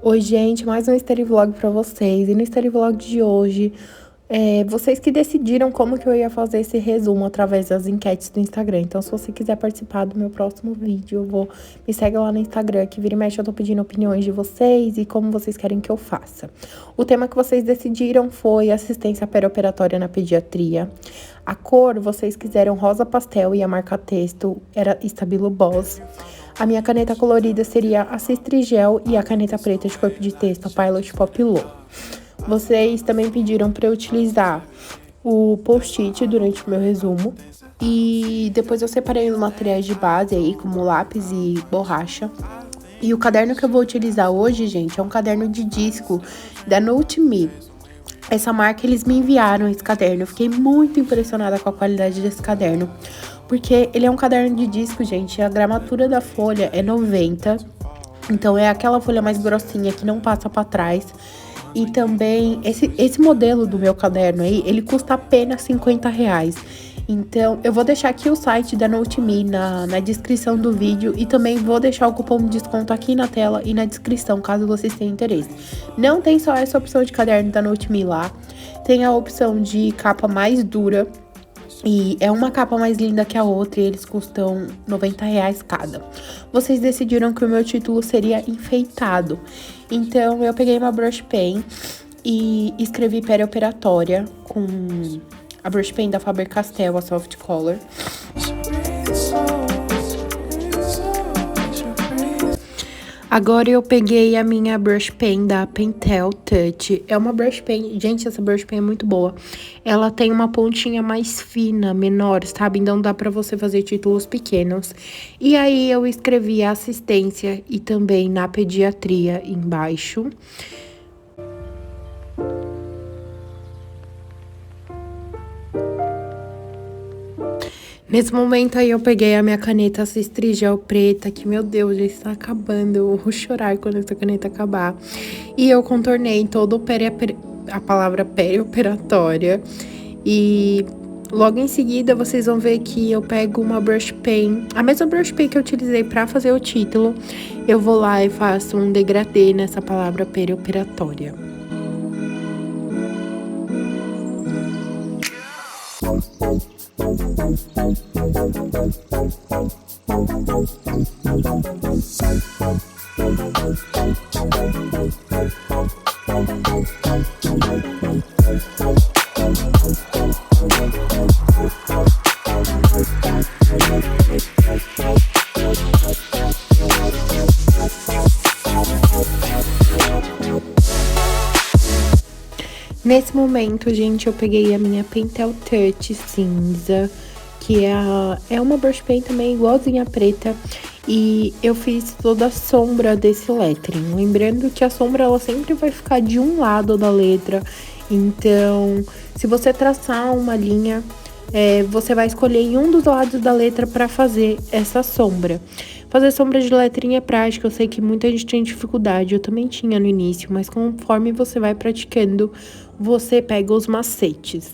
Oi, gente, mais um Story Vlog pra vocês. E no Story Vlog de hoje, vocês que decidiram como que eu ia fazer esse resumo através das enquetes do Instagram. Então, se você quiser participar do meu próximo vídeo, me segue lá no Instagram, que vira e mexe eu tô pedindo opiniões de vocês e como vocês querem que eu faça. O tema que vocês decidiram foi assistência perioperatória na pediatria. A cor, vocês quiseram rosa pastel e a marca texto era Stabilo Boss. A minha caneta colorida seria a Cistrigel e a caneta preta de corpo de texto, a Pilot Popilot. Vocês também pediram para eu utilizar o post-it durante o meu resumo. E depois eu separei os materiais de base aí, como lápis e borracha. E o caderno que eu vou utilizar hoje, gente, é um caderno de disco da Note Me. Essa marca, eles me enviaram esse caderno. Eu fiquei muito impressionada com a qualidade desse caderno. Porque ele é um caderno de disco, gente. A gramatura da folha é 90. Então, é aquela folha mais grossinha que não passa pra trás. E também, esse modelo do meu caderno aí, ele custa apenas R$50. Então, eu vou deixar aqui o site da Note Me na descrição do vídeo. E também vou deixar o cupom de desconto aqui na tela e na descrição, caso vocês tenham interesse. Não tem só essa opção de caderno da Note Me lá. Tem a opção de capa mais dura. E é uma capa mais linda que a outra e eles custam R$90 cada. Vocês decidiram que o meu título seria enfeitado. Então, eu peguei uma brush pen e escrevi perioperatória com a brush pen da Faber-Castell, a Soft Color. Agora eu peguei a minha brush pen da Pentel Touch. É uma brush pen, gente, essa brush pen é muito boa. Ela tem uma pontinha mais fina, menor, sabe? Então dá pra você fazer títulos pequenos. E aí eu escrevi a assistência e também na pediatria embaixo. Nesse momento aí eu peguei a minha caneta Cistrigel preta, que, meu Deus, já está acabando. Eu vou chorar quando essa caneta acabar. E eu contornei todo a palavra perioperatória. E logo em seguida vocês vão ver que eu pego uma brush pen, a mesma brush pen que eu utilizei para fazer o título. Eu vou lá e faço um degradê nessa palavra perioperatória. Nesse momento, gente, eu peguei a minha Pentel Touch cinza, que é uma brush pen também igualzinha a preta, e eu fiz toda a sombra desse lettering. Lembrando que a sombra, ela sempre vai ficar de um lado da letra, então, se você traçar uma linha, você vai escolher em um dos lados da letra para fazer essa sombra. Fazer sombra de lettering é prática, eu sei que muita gente tem dificuldade, eu também tinha no início, mas conforme você vai praticando, você pega os macetes.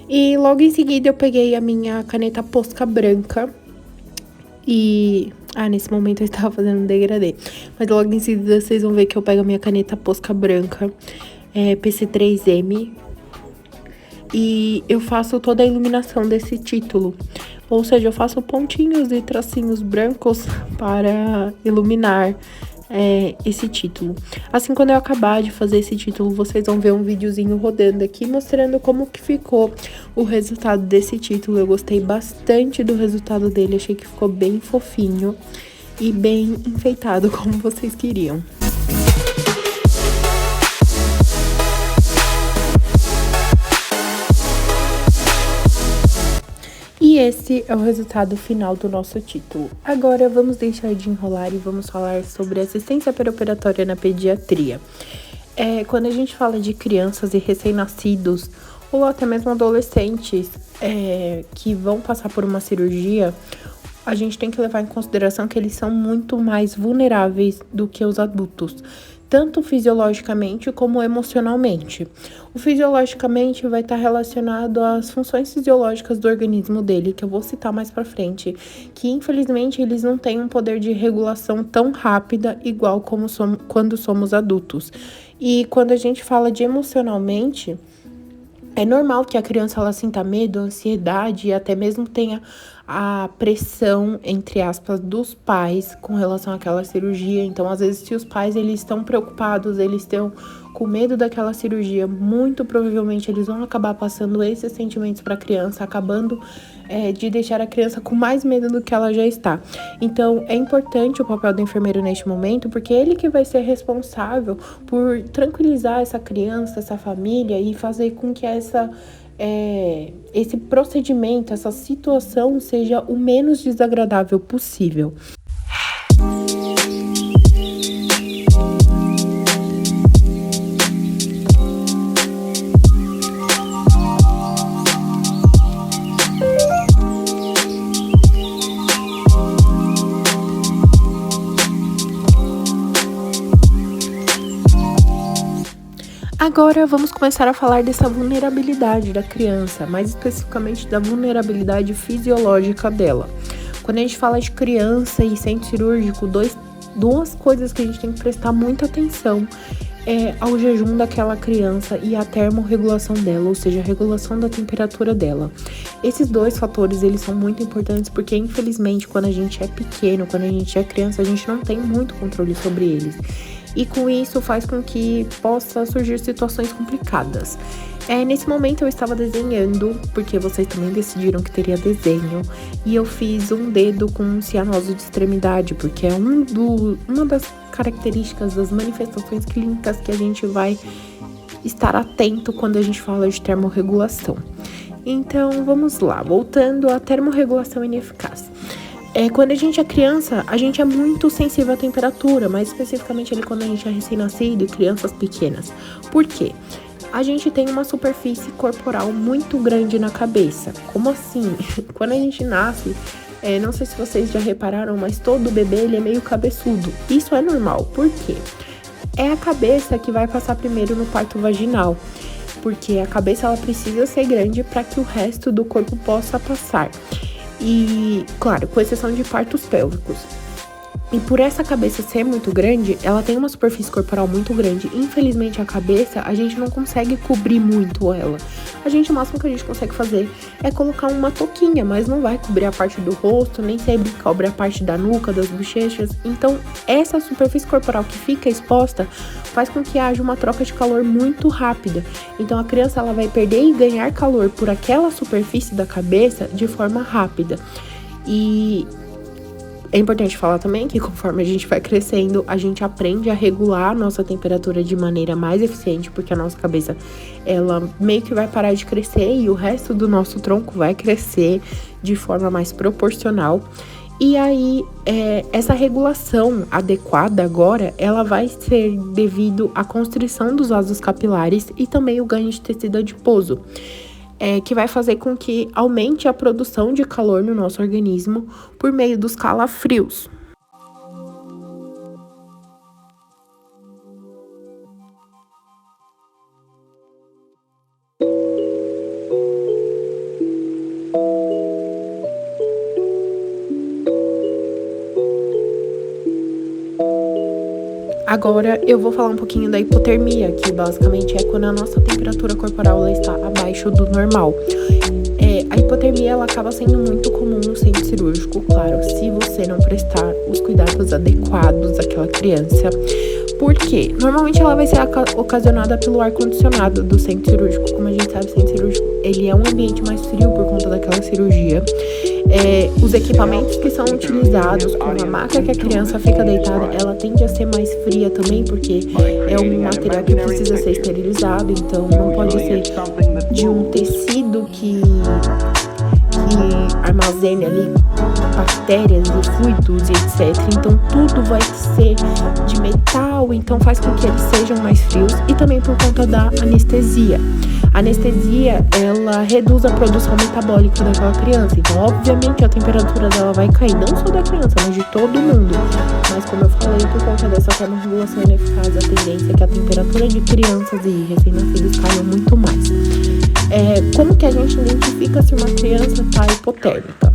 E logo em seguida eu peguei a minha caneta Posca branca e... nesse momento eu estava fazendo um degradê, mas logo em seguida vocês vão ver que eu pego a minha caneta Posca branca, PC3M, e eu faço toda a iluminação desse título. Ou seja, eu faço pontinhos e tracinhos brancos para iluminar esse título. Assim, quando eu acabar de fazer esse título, vocês vão ver um videozinho rodando aqui, mostrando como que ficou o resultado desse título. Eu gostei bastante do resultado dele, achei que ficou bem fofinho e bem enfeitado, como vocês queriam. E esse é o resultado final do nosso título. Agora vamos deixar de enrolar e vamos falar sobre assistência perioperatória na pediatria. Quando a gente fala de crianças e recém-nascidos, ou até mesmo adolescentes que vão passar por uma cirurgia, a gente tem que levar em consideração que eles são muito mais vulneráveis do que os adultos, tanto fisiologicamente como emocionalmente. O fisiologicamente vai estar relacionado às funções fisiológicas do organismo dele, que eu vou citar mais pra frente, que infelizmente eles não têm um poder de regulação tão rápida igual como quando somos adultos. E quando a gente fala de emocionalmente, é normal que a criança ela sinta medo, ansiedade e até mesmo tenha a pressão, entre aspas, dos pais com relação àquela cirurgia. Então, às vezes, se os pais eles estão preocupados, eles estão com medo daquela cirurgia, muito provavelmente eles vão acabar passando esses sentimentos para a criança, acabando de deixar a criança com mais medo do que ela já está. Então, é importante o papel do enfermeiro neste momento, porque ele que vai ser responsável por tranquilizar essa criança, essa família e fazer com que esse procedimento, essa situação seja o menos desagradável possível. Agora vamos começar a falar dessa vulnerabilidade da criança, mais especificamente da vulnerabilidade fisiológica dela. Quando a gente fala de criança e centro cirúrgico, duas coisas que a gente tem que prestar muita atenção é ao jejum daquela criança e a termorregulação dela, ou seja, a regulação da temperatura dela. Esses dois fatores, eles são muito importantes porque, infelizmente, quando a gente é pequeno, quando a gente é criança, a gente não tem muito controle sobre eles. E com isso faz com que possa surgir situações complicadas. Nesse momento eu estava desenhando, porque vocês também decidiram que teria desenho, e eu fiz um dedo com cianose de extremidade, porque é uma das características das manifestações clínicas que a gente vai estar atento quando a gente fala de termorregulação. Então vamos lá, voltando à termorregulação ineficaz. Quando a gente é criança, a gente é muito sensível à temperatura, mais especificamente ali quando a gente é recém-nascido e crianças pequenas. Por quê? A gente tem uma superfície corporal muito grande na cabeça. Como assim? Quando a gente nasce, não sei se vocês já repararam, mas todo bebê ele é meio cabeçudo. Isso é normal. Por quê? É a cabeça que vai passar primeiro no parto vaginal. Porque a cabeça ela precisa ser grande para que o resto do corpo possa passar. E, claro, com exceção de partos pélvicos. E por essa cabeça ser muito grande, ela tem uma superfície corporal muito grande. Infelizmente, a cabeça, a gente não consegue cobrir muito ela. O máximo que a gente consegue fazer é colocar uma touquinha, mas não vai cobrir a parte do rosto, nem sempre cobre a parte da nuca, das bochechas. Então, essa superfície corporal que fica exposta faz com que haja uma troca de calor muito rápida. Então, a criança ela vai perder e ganhar calor por aquela superfície da cabeça de forma rápida. E é importante falar também que conforme a gente vai crescendo, a gente aprende a regular a nossa temperatura de maneira mais eficiente, porque a nossa cabeça, ela meio que vai parar de crescer e o resto do nosso tronco vai crescer de forma mais proporcional. E aí, essa regulação adequada agora, ela vai ser devido à constrição dos vasos capilares e também o ganho de tecido adiposo. Que vai fazer com que aumente a produção de calor no nosso organismo por meio dos calafrios. Agora eu vou falar um pouquinho da hipotermia, que basicamente é quando a nossa temperatura corporal ela está abaixo do normal. A hipotermia ela acaba sendo muito comum no centro cirúrgico, claro, se você não prestar os cuidados adequados àquela criança. Por quê? Normalmente ela vai ser ocasionada pelo ar-condicionado do centro cirúrgico. Como a gente sabe, o centro cirúrgico ele é um ambiente mais frio por conta daquela cirurgia. Os equipamentos que são utilizados, como a maca que a criança fica deitada, ela tende a ser mais fria também, porque é um material que precisa ser esterilizado, então não pode ser de um tecido que que armazene ali bactérias e fluidos e etc. Então tudo vai ser de metal, então faz com que eles sejam mais frios, e também por conta da anestesia. A anestesia, ela reduz a produção metabólica daquela criança, então obviamente a temperatura dela vai cair, não só da criança, mas de todo mundo. Mas como eu falei, por conta dessa termorregulação ineficaz, a tendência é que a temperatura de crianças e recém-nascidos caia muito mais. Como que a gente identifica se uma criança está hipotérmica?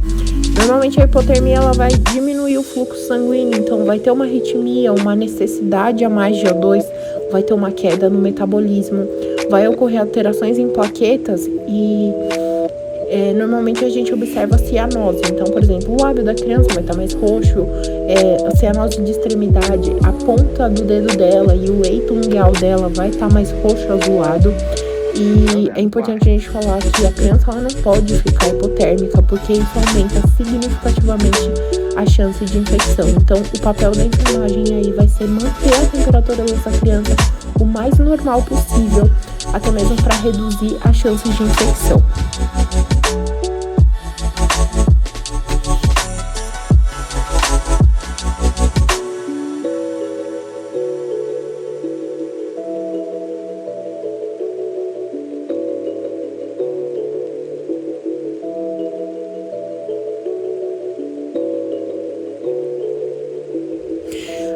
Normalmente a hipotermia ela vai diminuir o fluxo sanguíneo, então vai ter uma arritmia, uma necessidade a mais de O2, vai ter uma queda no metabolismo, vai ocorrer alterações em plaquetas e normalmente a gente observa a cianose. Então, por exemplo, o lábio da criança vai estar mais roxo, a cianose de extremidade, a ponta do dedo dela e o eito ungueal dela vai estar mais roxo azulado. E é importante a gente falar que a criança ela não pode ficar hipotérmica, porque isso aumenta significativamente a chance de infecção. Então, o papel da enfermagem aí vai ser manter a temperatura dessa criança o mais normal possível, até mesmo para reduzir as chances de infecção.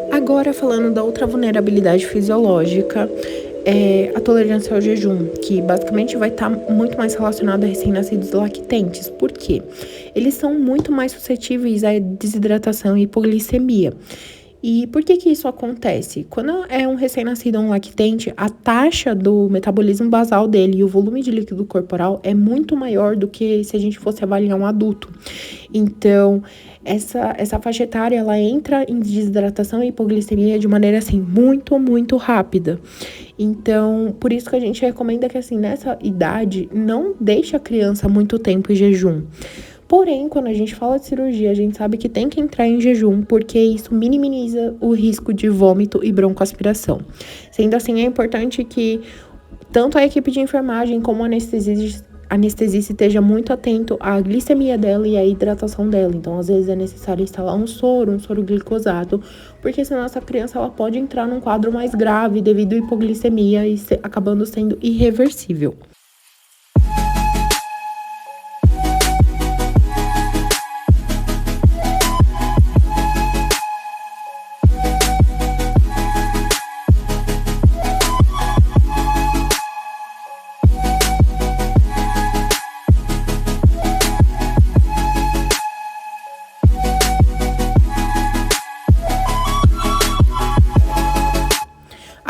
Agora, falando da outra vulnerabilidade fisiológica, a tolerância ao jejum, que basicamente vai estar muito mais relacionada a recém-nascidos lactentes. Por quê? Eles são muito mais suscetíveis à desidratação e hipoglicemia. E por que isso acontece? Quando é um recém-nascido, um lactente, a taxa do metabolismo basal dele e o volume de líquido corporal é muito maior do que se a gente fosse avaliar um adulto. Então, essa faixa etária, ela entra em desidratação e hipoglicemia de maneira, assim, muito, muito rápida. Então, por isso que a gente recomenda que, assim, nessa idade, não deixe a criança muito tempo em jejum. Porém, quando a gente fala de cirurgia, a gente sabe que tem que entrar em jejum, porque isso minimiza o risco de vômito e broncoaspiração. Sendo assim, é importante que tanto a equipe de enfermagem como a anestesista esteja muito atento à glicemia dela e à hidratação dela. Então, às vezes é necessário instalar um soro glicosado, porque senão essa criança ela pode entrar num quadro mais grave devido à hipoglicemia e acabando sendo irreversível.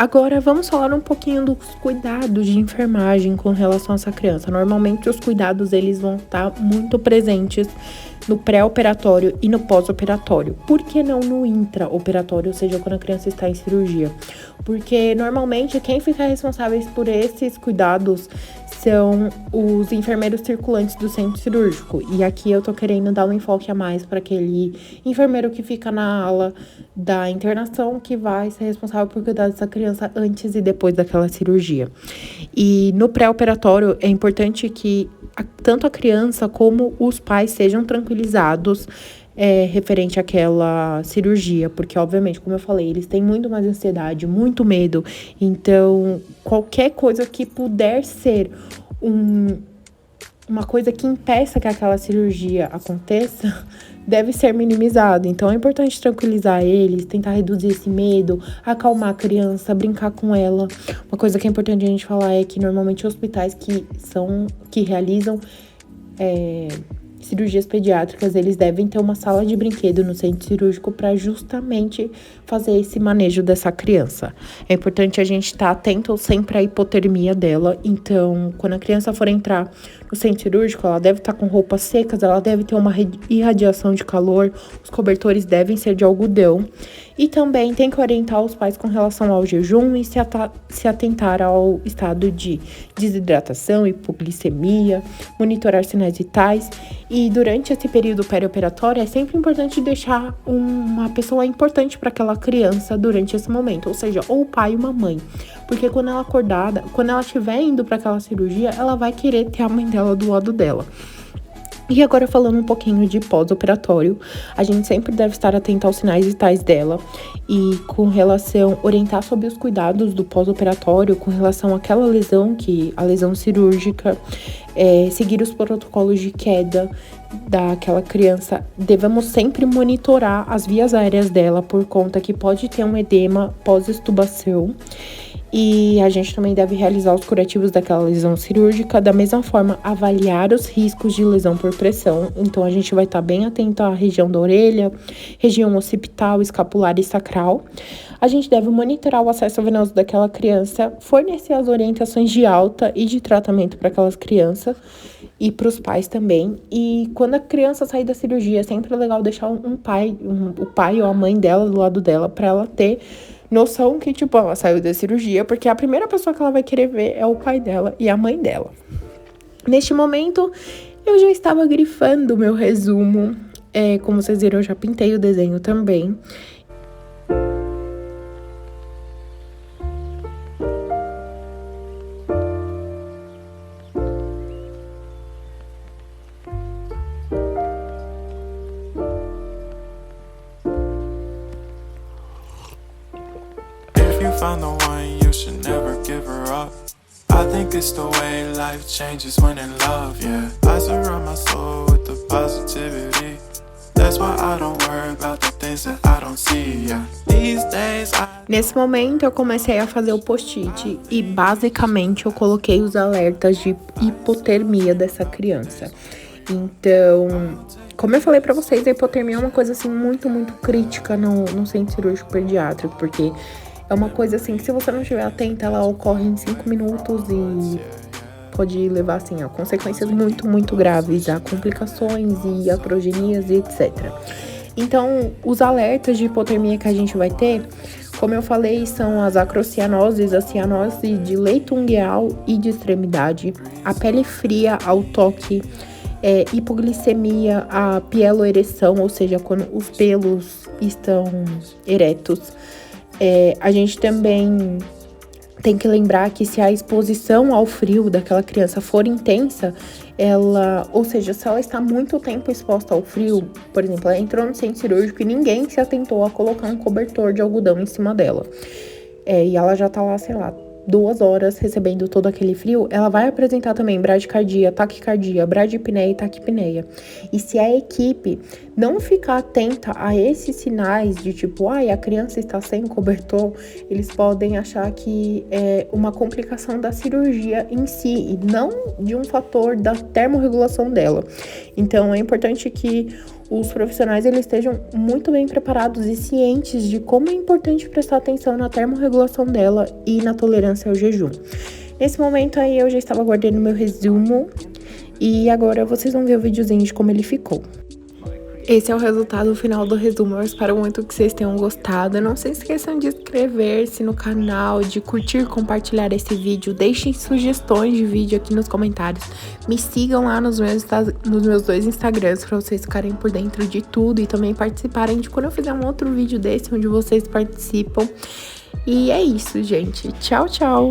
Agora, vamos falar um pouquinho dos cuidados de enfermagem com relação a essa criança. Normalmente, os cuidados, eles vão estar muito presentes no pré-operatório e no pós-operatório. Por que não no intra-operatório, ou seja, quando a criança está em cirurgia? Porque, normalmente, quem fica responsável por esses cuidados são os enfermeiros circulantes do centro cirúrgico. E aqui eu tô querendo dar um enfoque a mais para aquele enfermeiro que fica na ala da internação, que vai ser responsável por cuidar dessa criança antes e depois daquela cirurgia. E no pré-operatório é importante que tanto a criança como os pais sejam tranquilizados referente àquela cirurgia, porque obviamente, como eu falei, eles têm muito mais ansiedade, muito medo, então qualquer coisa que puder ser uma coisa que impeça que aquela cirurgia aconteça, deve ser minimizado. Então é importante tranquilizar eles, tentar reduzir esse medo, acalmar a criança, brincar com ela. Uma coisa que é importante a gente falar é que normalmente hospitais que realizam cirurgias pediátricas, eles devem ter uma sala de brinquedo no centro cirúrgico para justamente fazer esse manejo dessa criança. É importante a gente estar atento sempre à hipotermia dela. Então, quando a criança for entrar no centro cirúrgico, ela deve estar com roupas secas, ela deve ter uma irradiação de calor, os cobertores devem ser de algodão. E também tem que orientar os pais com relação ao jejum e se atentar ao estado de desidratação, hipoglicemia, monitorar sinais vitais. E durante esse período perioperatório, é sempre importante deixar uma pessoa importante para aquela criança durante esse momento, ou seja, ou o pai ou uma mãe. Porque quando ela acordada, quando ela estiver indo para aquela cirurgia, ela vai querer ter a mãe dela do lado dela. E agora falando um pouquinho de pós-operatório, a gente sempre deve estar atento aos sinais vitais dela e com relação, orientar sobre os cuidados do pós-operatório com relação àquela lesão, a lesão cirúrgica, seguir os protocolos de queda daquela criança. Devemos sempre monitorar as vias aéreas dela por conta que pode ter um edema pós-extubação. E a gente também deve realizar os curativos daquela lesão cirúrgica, da mesma forma avaliar os riscos de lesão por pressão. Então a gente vai estar bem atento à região da orelha, região occipital, escapular e sacral. A gente deve monitorar o acesso venoso daquela criança, fornecer as orientações de alta e de tratamento para aquelas crianças e para os pais também. E quando a criança sair da cirurgia, é sempre legal deixar o pai ou a mãe dela do lado dela para ela ter noção que, tipo, ela saiu da cirurgia, porque a primeira pessoa que ela vai querer ver é o pai dela e a mãe dela. Neste momento, eu já estava grifando o meu resumo. Como vocês viram, eu já pintei o desenho também. Found the one, you should never give her up. I think it's the way life changes when in love, yeah. I surround my soul with the positivity. That's why I don't worry about the things that I don't see, yeah. These days Nesse momento eu comecei a fazer o post-it e basicamente eu coloquei os alertas de hipotermia dessa criança. Então, como eu falei pra vocês, a hipotermia é uma coisa assim muito, muito crítica no centro cirúrgico pediátrico, porque é uma coisa assim que se você não estiver atenta, ela ocorre em 5 minutos e pode levar assim a consequências muito, muito graves, a complicações e iatrogenias e etc. Então, os alertas de hipotermia que a gente vai ter, como eu falei, são as acrocianoses, a cianose de leito ungueal e de extremidade, a pele fria ao toque, hipoglicemia, a pieloereção, ou seja, quando os pelos estão eretos. A gente também tem que lembrar que se a exposição ao frio daquela criança for intensa, ou seja, se ela está muito tempo exposta ao frio, por exemplo, ela entrou no centro cirúrgico e ninguém se atentou a colocar um cobertor de algodão em cima dela. E ela já tá lá, sei lá, 2 horas recebendo todo aquele frio, ela vai apresentar também bradicardia, taquicardia, bradipneia e taquipneia. E se a equipe não ficar atenta a esses sinais de tipo, a criança está sem cobertor, eles podem achar que é uma complicação da cirurgia em si e não de um fator da termorregulação dela. Então, é importante que os profissionais eles estejam muito bem preparados e cientes de como é importante prestar atenção na termorregulação dela e na tolerância ao jejum. Nesse momento aí eu já estava guardando meu resumo e agora vocês vão ver o videozinho de como ele ficou. Esse é o resultado final do resumo, eu espero muito que vocês tenham gostado. Não se esqueçam de inscrever-se no canal, de curtir, compartilhar esse vídeo. Deixem sugestões de vídeo aqui nos comentários. Me sigam lá nos meus 2 Instagrams para vocês ficarem por dentro de tudo e também participarem de quando eu fizer um outro vídeo desse onde vocês participam. E é isso, gente. Tchau, tchau!